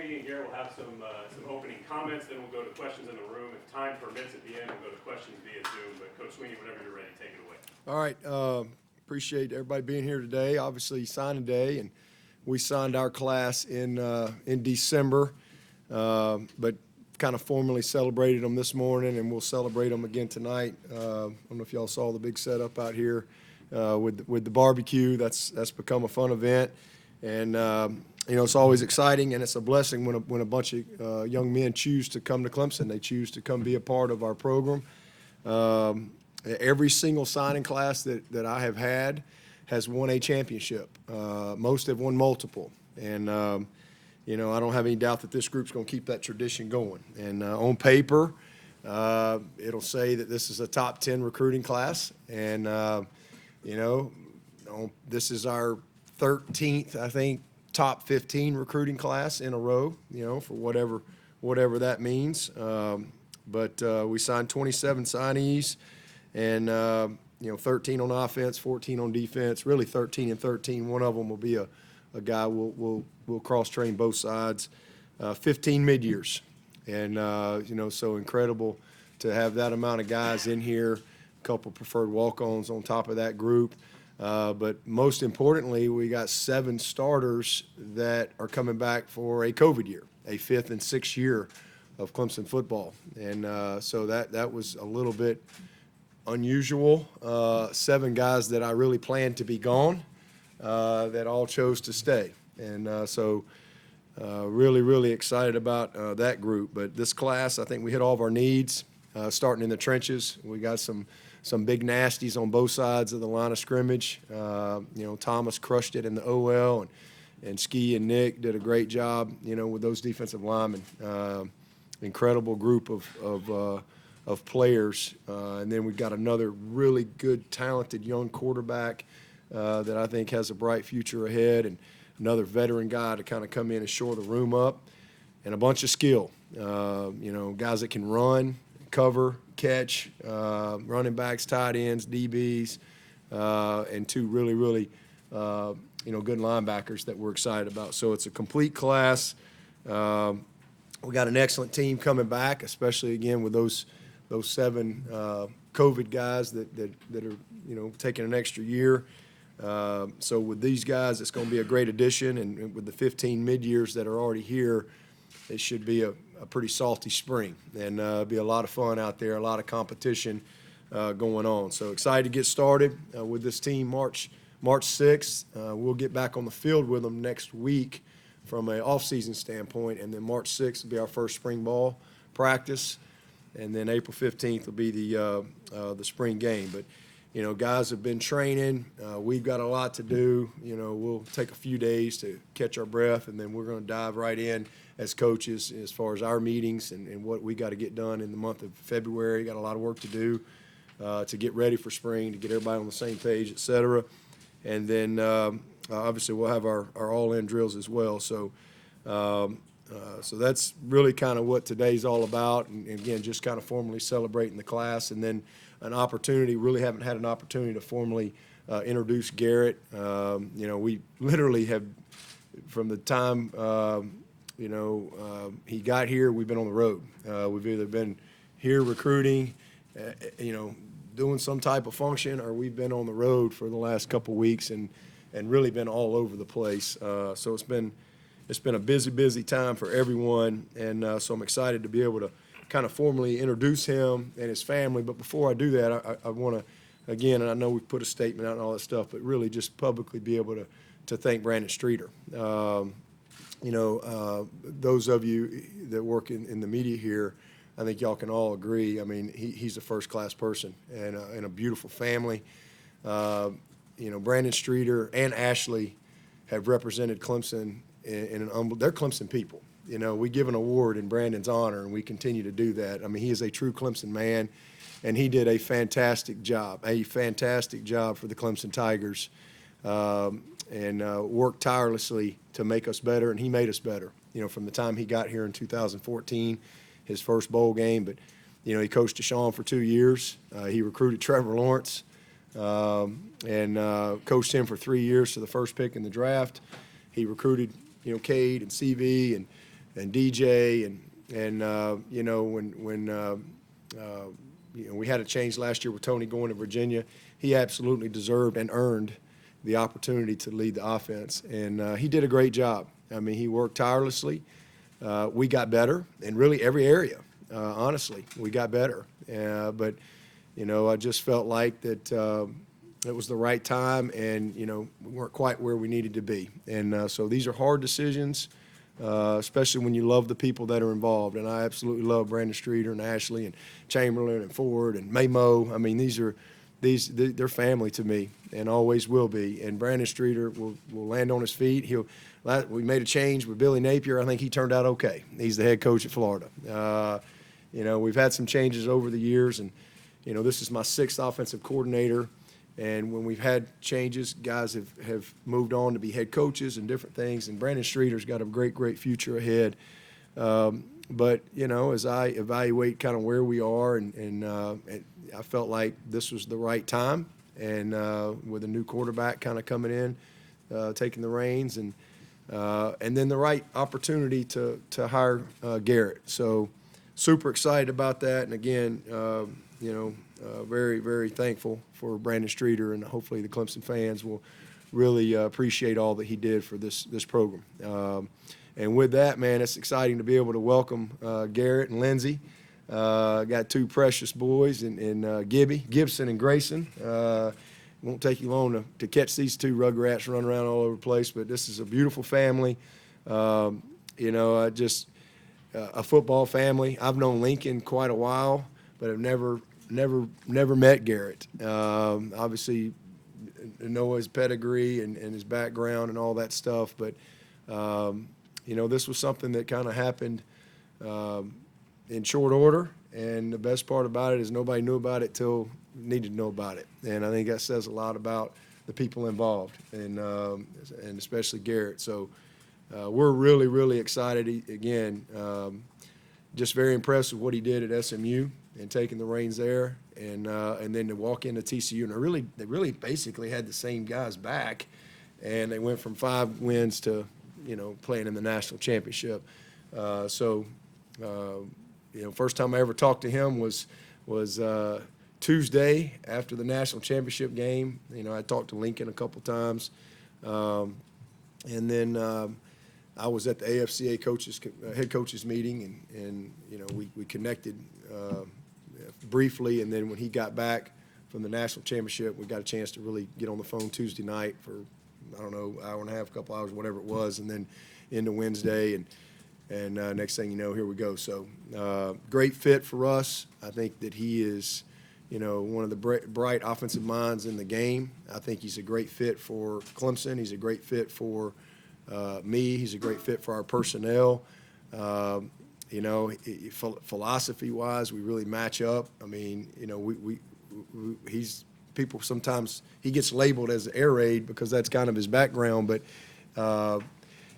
meeting here. We'll have some opening comments, then we'll go to questions in the room. If time permits at the end, we'll go to questions via Zoom. But Coach Swinney, whenever you're ready, take it away. All right. Appreciate everybody being here today. Obviously, signing day, and we signed our class in December, but kind of formally celebrated them this morning, and we'll celebrate them again tonight. I don't know if y'all saw the big setup out here with the barbecue. That's become a fun event, and it's always exciting, and it's a blessing when a bunch of young men choose to come to Clemson. They choose to come be a part of our program. Every single signing class that I have had has won a championship. Most have won multiple. And, I don't have any doubt that this group's going to keep that tradition going. And on paper, it'll say that this is a top 10 recruiting class. And, this is our 13th, I think, top 15 recruiting class in a row, for whatever that means. But we signed 27 signees. And, 13 on offense, 14 on defense, really 13 and 13. One of them will be a guy we'll cross-train both sides. 15 mid-years. And, so incredible to have that amount of guys in here, a couple preferred walk-ons on top of that group. But most importantly, we got 7 starters that are coming back for a COVID year, a 5th and 6th year of Clemson football. And so that was a little bit unusual. 7 guys that I really planned to be gone that all chose to stay. And so really, really excited about that group. But this class, I think we hit all of our needs, starting in the trenches. We got some big nasties on both sides of the line of scrimmage. Thomas crushed it in the OL, and Ski and Nick did a great job, with those defensive linemen. Incredible group of players. And then we've got another really good, talented young quarterback that I think has a bright future ahead, and another veteran guy to kind of come in and shore the room up, and a bunch of skill. Guys that can run, cover, catch, running backs, tight ends, DBs, and 2 really, really, good linebackers that we're excited about. So it's a complete class. We got an excellent team coming back, especially, again, with those 7 COVID guys that are, taking an extra year. So with these guys, it's going to be a great addition, and with the 15 mid-years that are already here, it should be a pretty salty spring, and be a lot of fun out there, a lot of competition going on. So excited to get started with this team March 6th. We'll get back on the field with them next week from an off-season standpoint, and then March 6th will be our first spring ball practice, and then April 15th will be the spring game. But guys have been training. We've got a lot to do. We'll take a few days to catch our breath, and then we're going to dive right in as coaches as far as our meetings and what we got to get done in the month of February. Got a lot of work to do to get ready for spring, to get everybody on the same page, et cetera. And then obviously we'll have our all-in drills as well. So that's really kind of what today's all about. And again, just kind of formally celebrating the class, and then an opportunity. Really haven't had an opportunity to formally introduce Garrett. We literally have, from the time he got here, we've been on the road. We've either been here recruiting, doing some type of function, or we've been on the road for the last couple of weeks and really been all over the place. So it's been a busy time for everyone, and so I'm excited to be able to kind of formally introduce him and his family. But before I do that, I want to, again, and I know we've put a statement out and all that stuff, but really just publicly be able to thank Brandon Streeter. Those of you that work in the media here, I think y'all can all agree. I mean, he's a first-class person and a beautiful family. Brandon Streeter and Ashley have represented Clemson in they're Clemson people. We give an award in Brandon's honor, and we continue to do that. I mean, he is a true Clemson man, and he did a fantastic job for the Clemson Tigers, and worked tirelessly to make us better, and he made us better, from the time he got here in 2014, his first bowl game. But, he coached Deshaun for 2 years. He recruited Trevor Lawrence and coached him for 3 years to the first pick in the draft. He recruited, Cade and CV, and and DJ and you know, when you know, we had a change last year with Tony going to Virginia, he absolutely deserved and earned the opportunity to lead the offense, and he did a great job. I mean, he worked tirelessly. We got better in really every area. Honestly, we got better. But you know, I just felt like that it was the right time, and you know, we weren't quite where we needed to be. And so these are hard decisions, especially when you love the people that are involved. And I absolutely love Brandon Streeter and Ashley and Chamberlain and Ford and Maymo. I mean, they're family to me and always will be. And Brandon Streeter will land on his feet. We made a change with Billy Napier. I think he turned out okay. He's the head coach at Florida. You know, we've had some changes over the years, and you know, this is my 6th offensive coordinator. And when we've had changes, guys have moved on to be head coaches and different things. And Brandon Streeter's got a great future ahead. But you know, as I evaluate kind of where we are, and I felt like this was the right time, and with a new quarterback kind of coming in, taking the reins, and then the right opportunity to hire Garrett. So super excited about that, and again, you know, very thankful for Brandon Streeter, and hopefully the Clemson fans will really appreciate all that he did for this program. And with that, man, it's exciting to be able to welcome Garrett and Lindsey. Got 2 precious boys in Gibson and Grayson. Won't take you long to catch these 2 rugrats running around all over the place, but this is a beautiful family. You know, a football family. I've known Lincoln quite a while, but I've never met Garrett. Obviously, know his pedigree and his background and all that stuff, but you know, this was something that kind of happened in short order, and the best part about it is nobody knew about it till needed to know about it, and I think that says a lot about the people involved, and especially Garrett. So we're really excited. Again, just very impressed with what he did at SMU and taking the reins there, and then to walk into TCU, and they really basically had the same guys back, and they went from 5 wins to, you know, playing in the national championship. You know, first time I ever talked to him was Tuesday after the national championship game. You know, I talked to Lincoln a couple times, and then I was at the AFCA head coaches meeting, and you know, we connected briefly, and then when he got back from the national championship, we got a chance to really get on the phone Tuesday night for, I don't know, hour and a half, couple hours, whatever it was, and then into Wednesday, and next thing you know, here we go. So great fit for us. I think that he is, you know, one of the bright offensive minds in the game. I think he's a great fit for Clemson. He's a great fit for me. He's a great fit for our personnel. You know, philosophy-wise, we really match up. I mean, you know, people sometimes, he gets labeled as air raid because that's kind of his background, but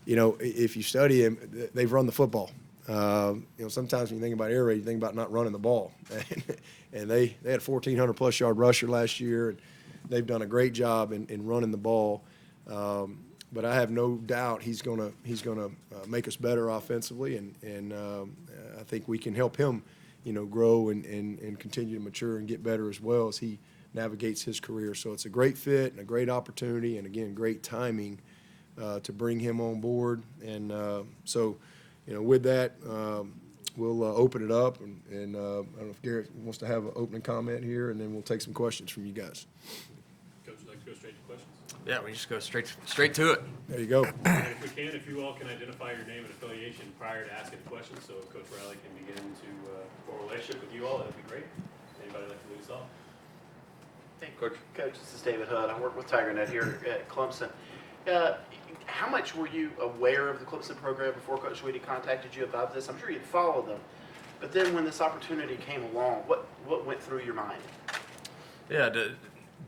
you know, if you study him, they've run the football. You know, sometimes when you think about air raid, you think about not running the ball. And they had a 1,400-plus yard rusher last year, and they've done a great job in running the ball. But I have no doubt he's gonna make us better offensively, and I think we can help him, you know, grow and continue to mature and get better as well as he navigates his career. So it's a great fit and a great opportunity, and again, great timing to bring him on board. And so, you know, with that, we'll open it up, and I don't know if Garrett wants to have an opening comment here, and then we'll take some questions from you guys. Coach, would you like to go straight to questions? Yeah, we just go straight to it. There you go. And if you all can identify your name and affiliation prior to asking the question, so Coach Riley can begin to form a relationship with you all, that'd be great. Anybody like to lead us off? Hey, Coach, this is David Hudd. I work with TigerNet here at Clemson. How much were you aware of the Clemson program before Coach Swinney contacted you about this? I'm sure you'd follow them. But then when this opportunity came along, what went through your mind? Yeah,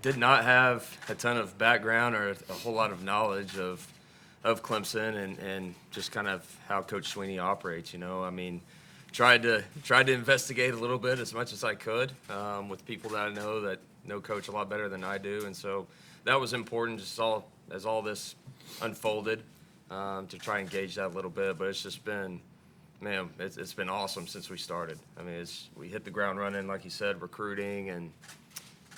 did not have a ton of background or a whole lot of knowledge of Clemson and just kind of how Coach Swinney operates. You know, I mean, tried to investigate a little bit as much as I could with people that I know that know Coach a lot better than I do, and so that was important. Just as all this unfolded to try and gauge that a little bit. But it's just been man, it's been awesome since we started. I mean, we hit the ground running, like you said, recruiting and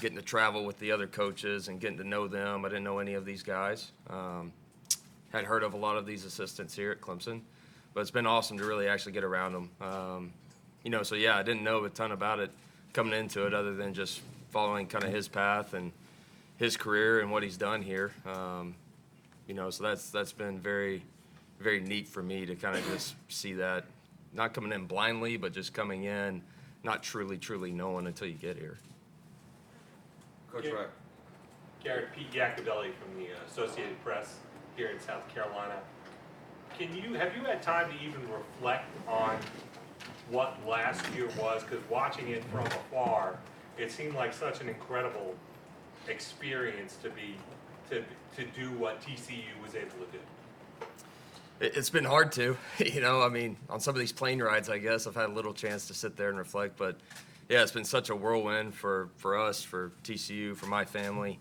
getting to travel with the other coaches and getting to know them. I didn't know any of these guys. Had heard of a lot of these assistants here at Clemson, but it's been awesome to really actually get around them. So yeah, I didn't know a ton about it coming into it other than just following kind of his path and his career and what he's done here. So that's been very, very neat for me to kind of just see that, not coming in blindly, but just coming in, not truly knowing until you get here. Coach Yeah. Wright. Garrett, Pete Yacovelli from the Associated Press here in South Carolina. Have you had time to even reflect on what last year was? Because watching it from afar, it seemed like such an incredible experience to do what TCU was able to do. It's been hard to, I mean, on some of these plane rides, I guess, I've had a little chance to sit there and reflect, but yeah, it's been such a whirlwind for us, for TCU, for my family,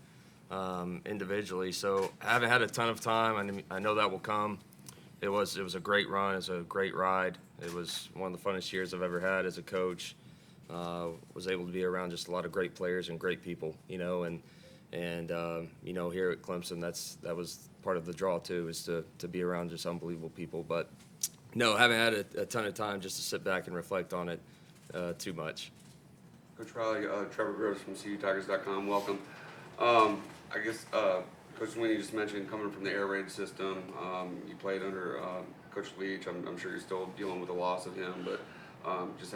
individually. So I haven't had a ton of time. I know that will come. It was a great run. It was a great ride. It was one of the funnest years I've ever had as a coach. Was able to be around just a lot of great players and great people, and here at Clemson, that was part of the draw too, is to be around just unbelievable people. But no, haven't had a ton of time just to sit back and reflect on it too much. Coach Riley, Trevor Gross from CUTigers.com. Welcome. I guess Coach Swinney just mentioned coming from the air raid system. You played under Coach Leach. I'm sure you're still dealing with the loss of him, but just